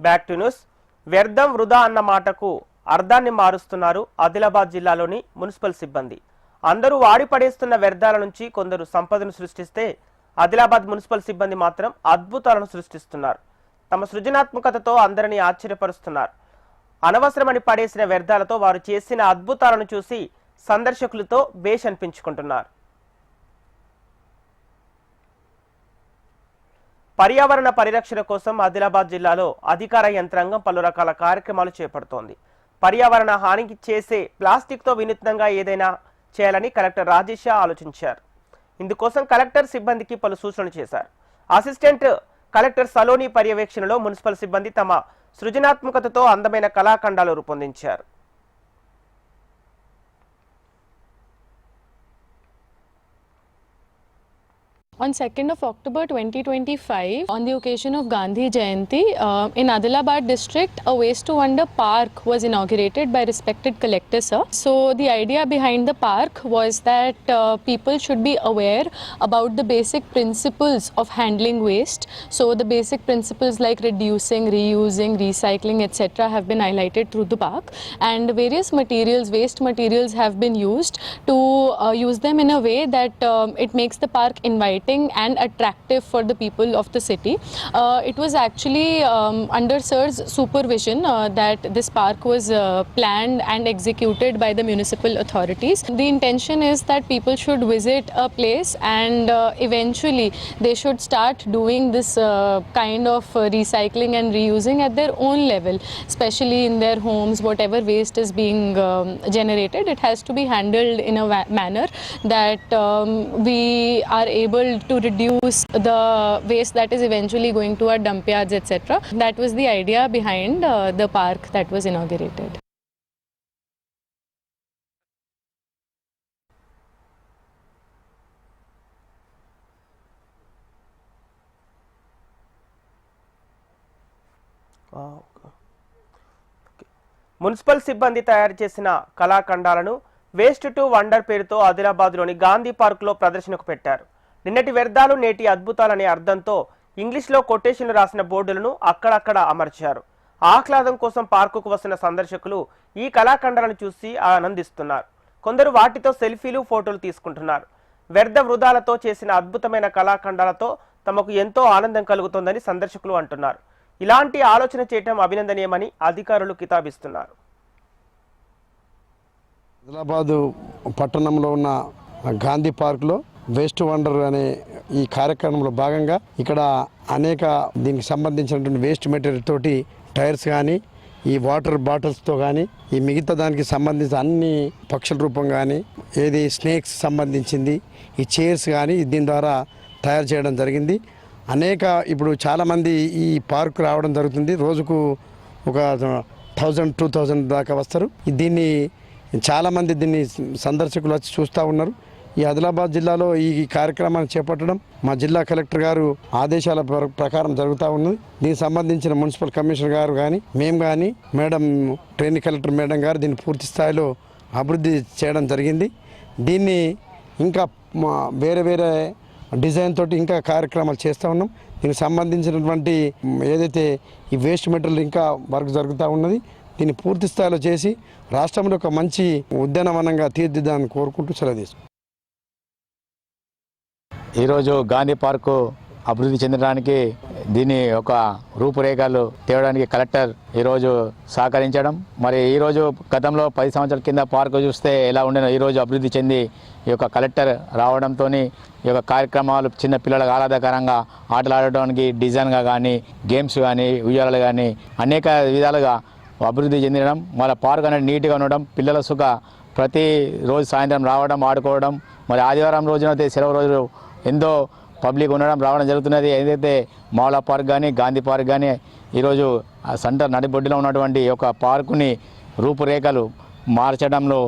Back to news. వ్యర్థం వృధా అన్న మాటకు అర్థాన్ని మారుస్తున్నారు ఆదిలాబాద్ జిల్లాలోని మున్సిపల్ సిబ్బంది. అందరూ వాడి పడేస్తున్న వ్యర్థాల నుంచి కొందరు సంపదను సృష్టిస్తే ఆదిలాబాద్ మున్సిపల్ సిబ్బంది మాత్రం అద్భుతాలను సృష్టిస్తున్నారు. తమ సృజనాత్మకతతో అందరినీ ఆశ్చర్యపరుస్తున్నారు. అనవసరమని పడేసిన వ్యర్థాలతో వారు చేసిన అద్భుతాలను చూసి సందర్శకులతో బేష్ అనిపించుకుంటున్నారు. పర్యావరణ పరిరక్షణ కోసం ఆదిలాబాద్ జిల్లాలో అధికార యంత్రాంగం పలు రకాల కార్యక్రమాలు చేపడుతోంది. పర్యావరణ హానికి చేసే ప్లాస్టిక్తో వినూత్నంగా ఏదైనా చేయాలని కలెక్టర్ రాజేష్ ఆలోచించారు. ఇందుకోసం కలెక్టర్ సిబ్బందికి పలు సూచనలు చేశారు. అసిస్టెంట్ కలెక్టర్ సలోని పర్యవేక్షణలో మున్సిపల్ సిబ్బంది తమ సృజనాత్మకతతో అందమైన కళాఖండాలు రూపొందించారు. On 2nd of October 2025, on the occasion of Gandhi Jayanti, in Adilabad district, a Waste to Wonder park was inaugurated by respected collector sir. So the idea behind the park was that people should be aware about the basic principles of handling waste. So the basic principles like reducing, reusing, recycling, etc. have been highlighted through the park, and various materials, waste materials have been used to use them in a way that it makes the park inviting and attractive for the people of the city. It was actually under Sir's supervision that this park was planned and executed by the municipal authorities. The intention is that people should visit a place and eventually they should start doing this kind of recycling and reusing at their own level, especially in their homes. Whatever waste is being generated, it has to be handled in a manner that we are able to reduce the waste that is eventually going to our dump yards, etc. That was the idea behind the park that was inaugurated. Municipal సిబ్బంది తయారు చేసిన కళాఖండాలను waste to wonder పేరుతో ఆదిలాబాద్లోని గాంధీ పార్కులో ప్రదర్శనకు పెట్టారు. నిన్నటి వ్యర్థాలు నేటి అద్భుతాలనే అర్థంతో ఇంగ్లీష్లో కొటేషన్లు రాసిన బోర్డులను అక్కడక్కడ అమర్చారు. ఆహ్లాదం కోసం పార్కుకు వస్తున్న సందర్శకులు ఈ కళాఖండాలను చూసి ఆనందిస్తున్నారు. కొందరు వాటితో సెల్ఫీలు, ఫోటోలు తీసుకుంటున్నారు. వ్యర్థ వృధాలతో చేసిన అద్భుతమైన కళాఖండాలతో తమకు ఎంతో ఆనందం కలుగుతోందని సందర్శకులు అంటున్నారు. ఇలాంటి ఆలోచన చేయటం అభినందనీయమని అధికారులు కితాబిస్తున్నారు. ఆదిలాబాదు పట్టణంలో ఉన్న గాంధీ పార్క్లో వేస్ట్ వండర్ అనే ఈ కార్యక్రమంలో భాగంగా ఇక్కడ అనేక దీనికి సంబంధించినటువంటి వేస్ట్ మెటీరియల్ తోటి టైర్స్ కానీ, ఈ వాటర్ బాటిల్స్తో కానీ, ఈ మిగతా దానికి సంబంధించిన అన్ని పక్షుల రూపం కానీ, ఏది స్నేక్స్ సంబంధించింది ఈ చైర్స్ కానీ దీని ద్వారా తయారు చేయడం జరిగింది. అనేక ఇప్పుడు చాలామంది ఈ పార్కు రావడం జరుగుతుంది. రోజుకు ఒక 1000-2000 దాకా వస్తారు. దీన్ని చాలామంది దీన్ని సందర్శకులు వచ్చి చూస్తూ ఉన్నారు. ఈ ఆదిలాబాద్ జిల్లాలో ఈ కార్యక్రమాన్ని చేపట్టడం మా జిల్లా కలెక్టర్ గారు ఆదేశాల ప్రకారం జరుగుతూ ఉన్నది. దీనికి సంబంధించిన మున్సిపల్ కమిషనర్ గారు కానీ, మేము కానీ, మేడం ట్రైనింగ్ కలెక్టర్ మేడం గారు దీన్ని పూర్తి స్థాయిలో అభివృద్ధి చేయడం జరిగింది. దీన్ని ఇంకా వేరే వేరే డిజైన్ తోటి ఇంకా కార్యక్రమాలు చేస్తూ ఉన్నాం. దీనికి సంబంధించినటువంటి ఏదైతే ఈ వేస్ట్ మెటీరియల్ ఇంకా వర్క్ జరుగుతూ ఉన్నది, దీన్ని పూర్తి స్థాయిలో చేసి రాష్ట్రంలో ఒక మంచి ఉద్యానవనంగా తీర్చిదిద్దామని కోరుకుంటూ సెలవు తీసుకుంటాం. ఈరోజు గాంధీ పార్కు అభివృద్ధి చెందడానికి దీన్ని ఒక రూపురేఖలు తేవడానికి కలెక్టర్ ఈరోజు సహకరించడం, మరి ఈరోజు గతంలో 10 సంవత్సరాల కింద పార్కు చూస్తే ఎలా ఉండేనో ఈరోజు అభివృద్ధి చెంది ఈ యొక్క కలెక్టర్ రావడంతో ఈ యొక్క కార్యక్రమాలు చిన్న పిల్లలకు ఆహ్లాదకరంగా ఆటలు ఆడడానికి డిజైన్గా కానీ, గేమ్స్ కానీ, ఉయ్యాలలు కానీ అనేక విధాలుగా అభివృద్ధి చెందడం, వాళ్ళ పార్క్ అనేది నీట్గా ఉండడం, పిల్లల సుఖ ప్రతి రోజు సాయంత్రం రావడం, ఆడుకోవడం, మరి ఆదివారం రోజున అయితే సెలవు రోజు ఎంతో పబ్లిక్ ఉండడం రావడం జరుగుతున్నది. ఏదైతే మావలా పార్క్ కానీ, గాంధీ పార్క్ కానీ ఈరోజు సెంటర్ నడిబొడ్డులో ఉన్నటువంటి ఒక పార్కుని రూపురేఖలు మార్చడంలో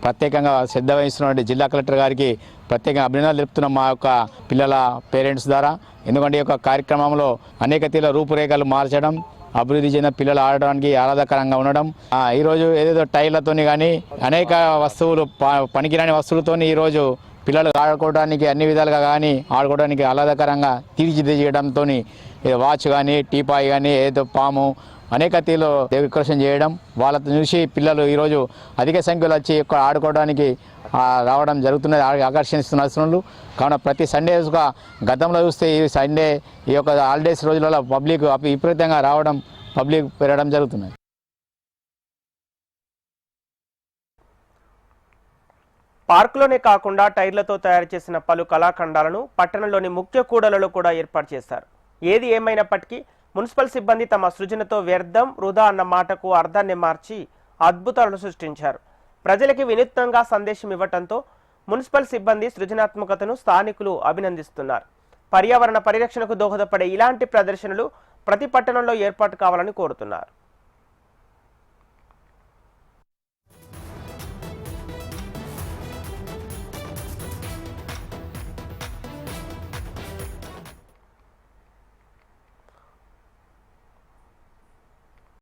ప్రత్యేకంగా శ్రద్ధ వహిస్తున్నటువంటి జిల్లా కలెక్టర్ గారికి ప్రత్యేకంగా అభినందనలు తెలుపుతున్నాం మా యొక్క పిల్లల పేరెంట్స్ ద్వారా. ఎందుకంటే ఈ యొక్క కార్యక్రమంలో అనేక తీరుల రూపురేఖలు మార్చడం, అభివృద్ధి చెందిన పిల్లలు ఆడడానికి ఆహ్లాదకరంగా ఉండడం, ఈరోజు ఏదేదో టైర్లతోని కానీ అనేక వస్తువులు పనికిరాని వస్తువులతో ఈరోజు పిల్లలు ఆడుకోవడానికి అన్ని విధాలుగా కానీ ఆడుకోవడానికి ఆహ్లాదకరంగా తీర్చిదిద్దడంతో వాచ్ కానీ, టీపాయ్ కానీ, ఏదో పాము అనేక తీరులో డెకరేషన్ చేయడం, వాళ్ళని చూసి పిల్లలు ఈరోజు అధిక సంఖ్యలో వచ్చి ఇక్కడ ఆడుకోవడానికి రావడం జరుగుతున్నది, ఆకర్షిస్తున్నారు. కావున ప్రతి సండేస్గా గతంలో చూస్తే ఈ సండే ఈ యొక్క హాలిడేస్ రోజులలో పబ్లిక్ విపరీతంగా రావడం, పబ్లిక్ పెరగడం జరుగుతున్నది. పార్కులోనే కాకుండా టైర్లతో తయారు చేసిన పలు కళాఖండాలను పట్టణంలోని ముఖ్య కూడలలో కూడా ఏర్పాటు చేశారు. ఏది ఏమైనప్పటికీ మున్సిపల్ సిబ్బంది తమ సృజనతో వ్యర్థం వృధా అన్న మాటకు అర్థాన్ని మార్చి అద్భుతాలను సృష్టించారు. ప్రజలకి వినూత్నంగా సందేశం ఇవ్వటంతో మున్సిపల్ సిబ్బంది సృజనాత్మకతను స్థానికులు అభినందిస్తున్నారు. పర్యావరణ పరిరక్షణకు దోహదపడే ఇలాంటి ప్రదర్శనలు ప్రతి పట్టణంలో ఏర్పాటు కావాలని కోరుతున్నారు.